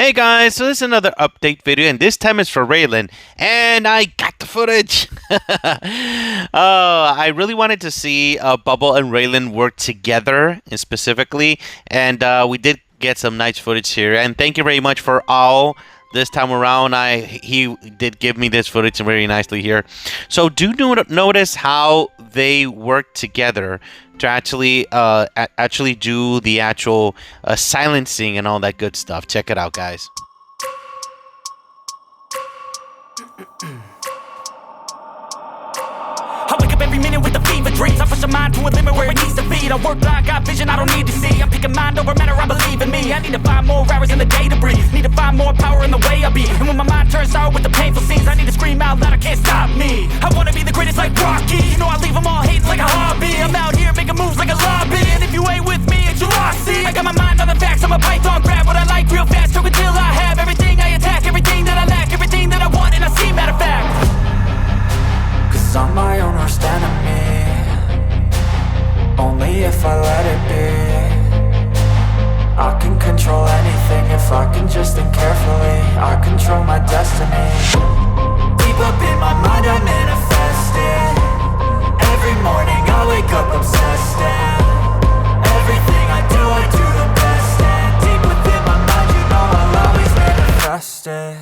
Hey guys, so this is another update video, and this time it's for Raylan, and I got the footage. I really wanted to see Bubble and Raylan work together, specifically, and we did get some nice footage here. And thank you very much for all. This time around, he did give me this footage very nicely here. So do notice how they work together to actually do the actual silencing and all that good stuff. Check it out, guys. I wake up every minute with the fever dreams. I push my mind to a limit where it needs to be. I work blind, got vision I don't need to see. I'm picking mind over matter, I believe in me. I need to find more hours in the day to breathe. Need to find more power in the way I be. And when my mind turns sour with the painful scenes, I need to scream out loud, I can't stop me. I wanna be the greatest like Rocky. You know I leave them all hating like a hobby. I'm out here making moves like a lobby. And if you ain't with me, it's your loss, see. I got my mind on the facts, I'm a python. Grab what I like real fast, choke until I have everything I attack. Everything that I lack, everything that I want, and I see, matter of fact. Cause I'm my own worst enemy. Only if I let it be. I can control anything if I can just think carefully. I control my destiny. Deep up in my mind I manifest it. Every morning I wake up obsessed, and everything I do the best. And deep within my mind you know I'll always manifest it.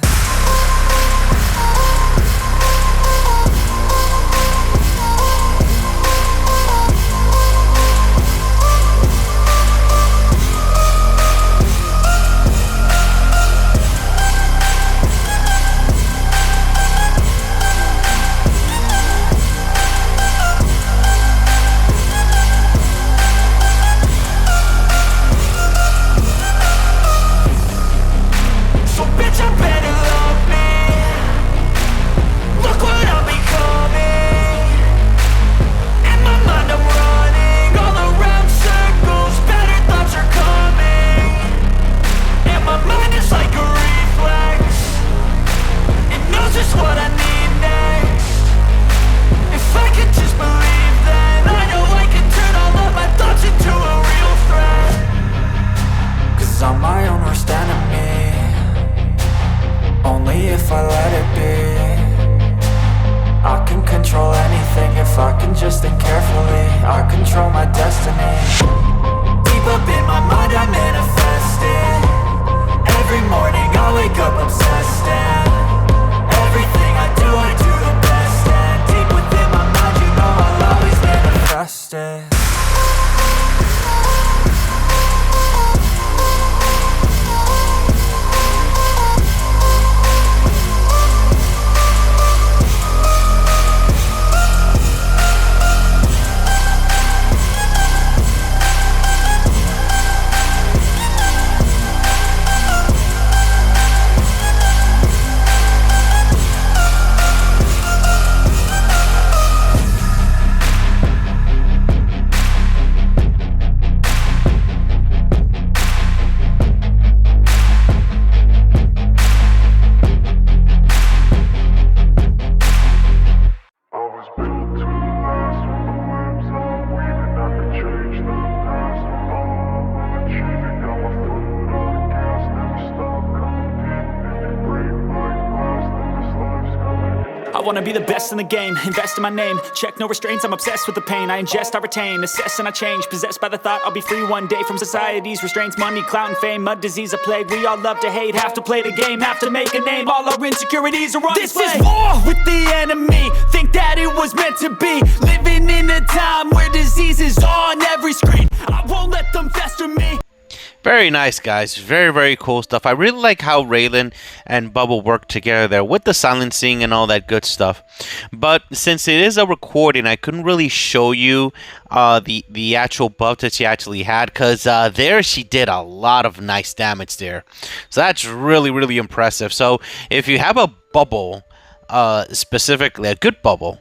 I wanna be the best in the game, invest in my name. Check no restraints, I'm obsessed with the pain. I ingest, I retain, assess and I change. Possessed by the thought I'll be free one day from society's restraints. Money, clout and fame, mud, disease, a plague. We all love to hate, have to play the game, have to make a name. All our insecurities are on display. This is war with the enemy, think that it was meant to be. Living in a time where disease is on every screen. I won't let them fester me. Very nice, guys. Very, very cool stuff. I really like how Raylan and Bubble work together there with the silencing and all that good stuff. But since it is a recording, I couldn't really show you the actual buff that she actually had, because there she did a lot of nice damage there. So that's really, really impressive. So if you have a Bubble, specifically a good Bubble,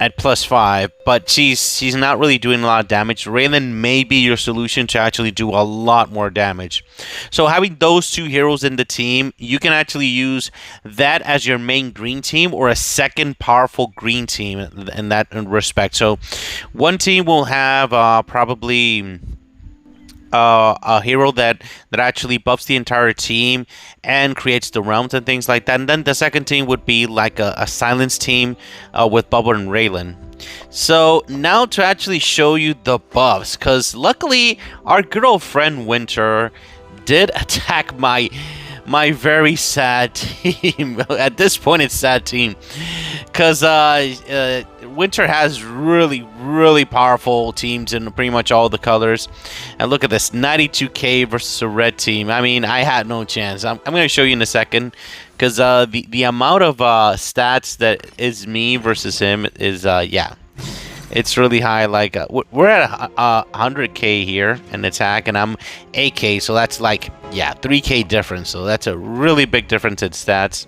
at +5, but she's not really doing a lot of damage. Raylan may be your solution to actually do a lot more damage. So having those two heroes in the team, you can actually use that as your main green team or a second powerful green team in that respect. So one team will have probably a hero that actually buffs the entire team and creates the realms and things like that. And then the second team would be like a silence team with Bubble and Raylan. So now to actually show you the buffs, because luckily our good old friend Winter did attack my very sad team. At this point, it's sad team, because Winter has really powerful teams in pretty much all the colors. And look at this, 92k versus a red team. I mean, I had no chance. I'm going to show you in a second, because the amount of stats that is me versus him is yeah. It's really high. Like we're at 100k here in attack, and I'm 8k, so that's like, yeah, 3k difference. So that's a really big difference in stats.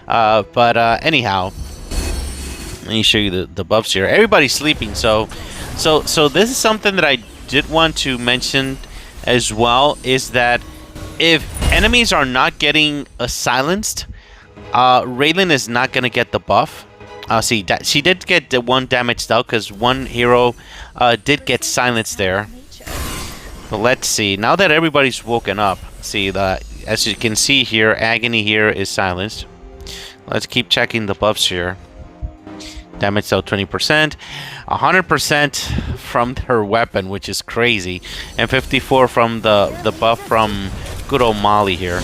But anyhow, let me show you the buffs here. Everybody's sleeping, so this is something that I did want to mention as well, is that if enemies are not getting silenced, Raylan is not gonna get the buff. See, she did get the 1 damage though, because one hero did get silenced there. But let's see. Now that everybody's woken up, see, as you can see here, Agony here is silenced. Let's keep checking the buffs here. Damage dealt 20%, 100% from her weapon, which is crazy, and 54 from the buff from good old Molly here.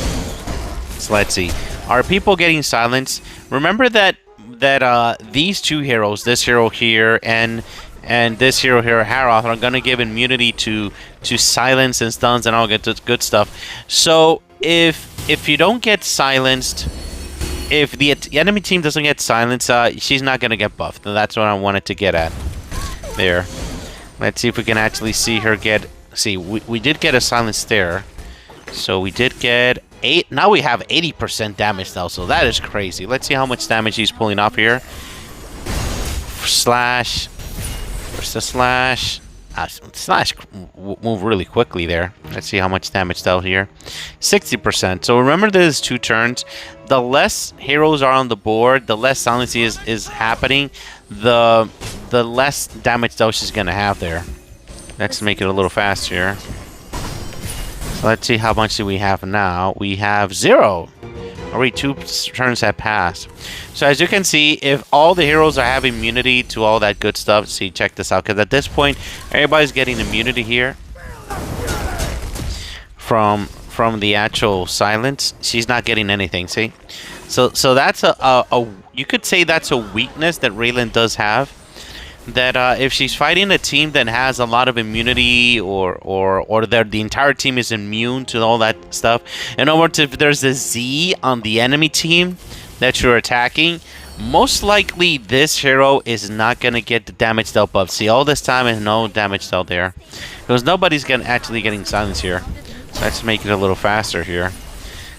So let's see. Are people getting silenced? Remember that these two heroes, this hero here and this hero here, Haroth, are gonna give immunity to silence and stuns and all good stuff. So if you don't get silenced, if the enemy team doesn't get silenced, she's not gonna get buffed. And that's what I wanted to get at. There. Let's see if we can actually see her get. See, we did get a silence there. So we did get 8. Now we have 80% damage now, so that is crazy. Let's see how much damage he's pulling off here. Slash. Where's the slash? Slash move really quickly there. Let's see how much damage dealt here. 60%. So remember, there's 2 turns. The less heroes are on the board, the less silence is happening, the less damage dealt she's gonna have there. Let's make it a little faster here. Let's see how much do we have now. We have 0. Already 2 turns have passed. So as you can see, if all the heroes are having immunity to all that good stuff, see, check this out, because at this point, everybody's getting immunity here from the actual silence. She's not getting anything, see? So that's a you could say that's a weakness that Raylan does have. That if she's fighting a team that has a lot of immunity, or the entire team is immune to all that stuff, in other words, if there's a Z on the enemy team that you're attacking, most likely this hero is not going to get the damage dealt buff. See, all this time and no damage dealt there, because nobody's actually getting silence here. So let's make it a little faster here,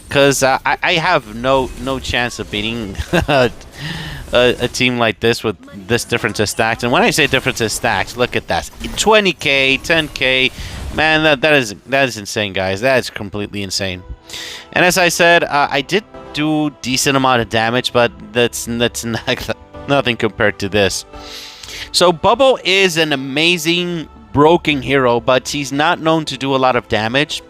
because I have no chance of beating a team like this with this difference of stacks. And when I say difference of stacks, look at that, 20k, 10k, man, that is insane, guys. That is completely insane. And as I said, I did do decent amount of damage, but that's nothing compared to this. So Bubble is an amazing broken hero, but he's not known to do a lot of damage,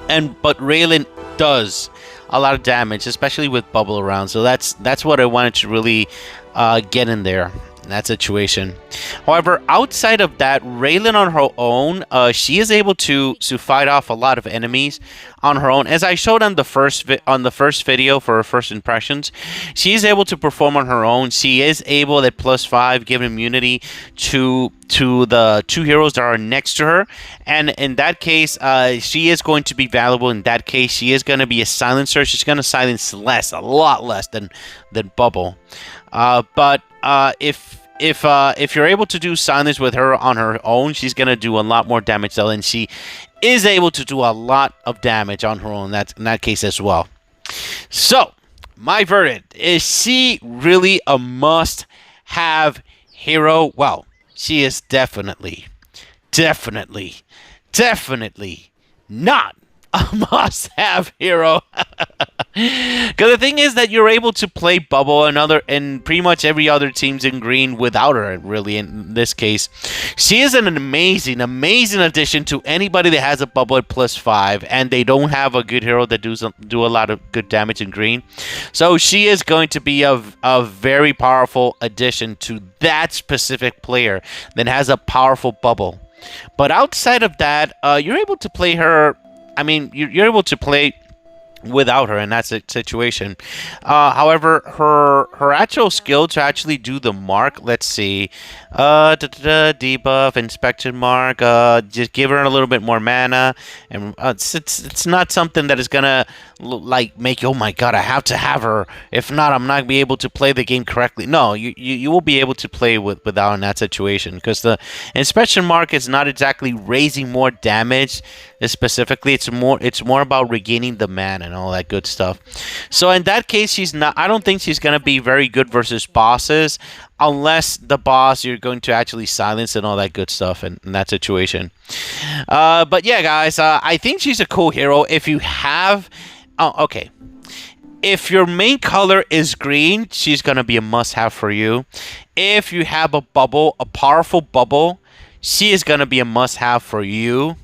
but Raylan does a lot of damage, especially with Bubble around. So that's what I wanted to really get in there, in that situation. However, outside of that, Raylan on her own, she is able to fight off a lot of enemies on her own. As I showed on the first video for her first impressions, she is able to perform on her own. She is able at +5 give immunity to the 2 heroes that are next to her, and in that case, she is going to be valuable. In that case, she is going to be a silencer. She's going to silence a lot less than Bubble. But if you're able to do silence with her on her own, she's gonna do a lot more damage though, and she is able to do a lot of damage on her own. That's in that case as well. So my verdict is she really a must-have hero? Well, she is definitely not a must-have hero. Because the thing is that you're able to play Bubble and pretty much every other team's in green without her. Really, in this case, she is an amazing, amazing addition to anybody that has a Bubble at +5, and they don't have a good hero that do a lot of good damage in green. So she is going to be a very powerful addition to that specific player that has a powerful Bubble. But outside of that, you're able to play her. I mean, you're able to play without her in that situation. However, her actual skill to actually do the mark, let's see, debuff, inspection mark, just give her a little bit more mana, and it's not something that is gonna like make you, oh my god, I have to have her. If not, I'm not gonna be able to play the game correctly. No, you will be able to play without in that situation, because the inspection mark is not exactly raising more damage. Specifically, it's more about regaining the mana and all that good stuff. So in that case, I don't think she's gonna be very good versus bosses, unless the boss you're going to actually silence and all that good stuff in that situation. But yeah, guys, I think she's a cool hero. If you have, okay. If your main color is green, she's gonna be a must-have for you. If you have a bubble, a powerful bubble, she is gonna be a must-have for you.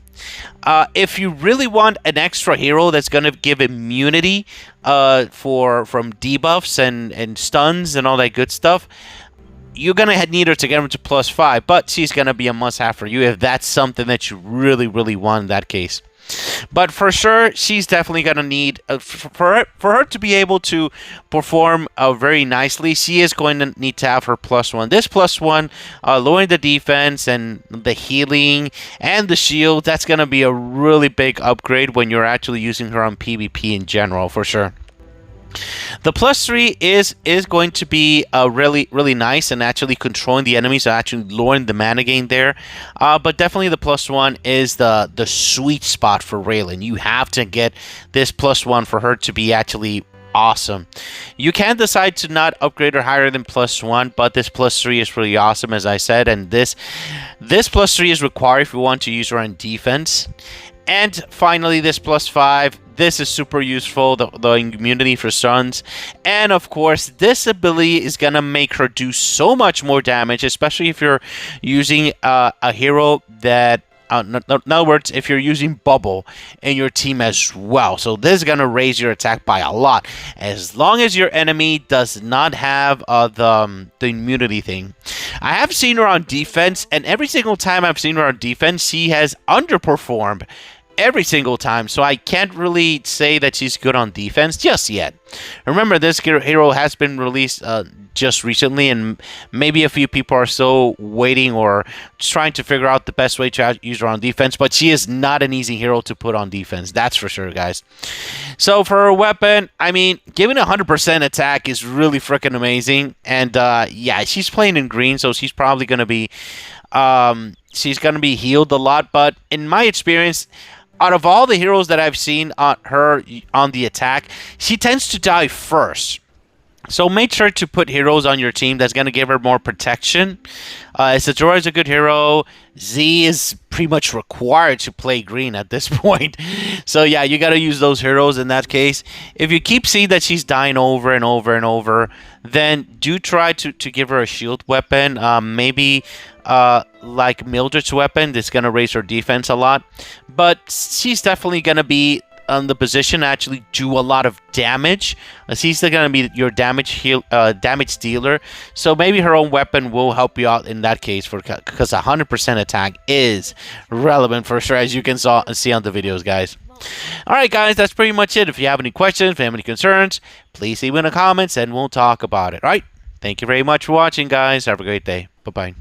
If you really want an extra hero that's going to give immunity from debuffs and stuns and all that good stuff, you're going to need her to get her to +5, but she's going to be a must-have for you if that's something that you really, really want in that case. But for sure, she's definitely going to need, for her to be able to perform very nicely, she is going to need to have her +1. This +1, lowering the defense and the healing and the shield, that's going to be a really big upgrade when you're actually using her on PvP in general, for sure. The +3 is going to be really, really nice and actually controlling the enemies, so actually lowering the mana gain there. But definitely the +1 is the sweet spot for Raylan. You have to get this +1 for her to be actually awesome. You can decide to not upgrade her higher than +1, but this +3 is really awesome, as I said, and this +3 is required if you want to use her on defense. And finally, this +5. This is super useful, the immunity for stuns. And of course, this ability is going to make her do so much more damage, especially if you're using a hero that, in other words, if you're using Bubble in your team as well. So this is going to raise your attack by a lot, as long as your enemy does not have the immunity thing. I have seen her on defense, and every single time I've seen her on defense, she has underperformed every single time, so I can't really say that she's good on defense just yet. Remember, this hero has been released just recently, and maybe a few people are still waiting or trying to figure out the best way to use her on defense, but she is not an easy hero to put on defense, that's for sure, guys. So for her weapon, I mean, giving 100% attack is really freaking amazing, and yeah, she's playing in green, so she's probably going to be healed a lot, but in my experience, out of all the heroes that I've seen her on the attack, she tends to die first. So make sure to put heroes on your team that's going to give her more protection. Isadora is a good hero. Z is pretty much required to play green at this point. So yeah, you got to use those heroes in that case. If you keep seeing that she's dying over and over and over, then do try to give her a shield weapon. Maybe like Mildred's weapon, that's going to raise her defense a lot. But she's definitely going to be on the position to actually do a lot of damage. She's going to be your damage dealer. So maybe her own weapon will help you out in that case, because 100% attack is relevant for sure, as you can see on the videos, guys. Alright, guys, that's pretty much it. If you have any questions, if you have any concerns, please leave in the comments and we'll talk about it. Alright, thank you very much for watching, guys. Have a great day. Bye-bye.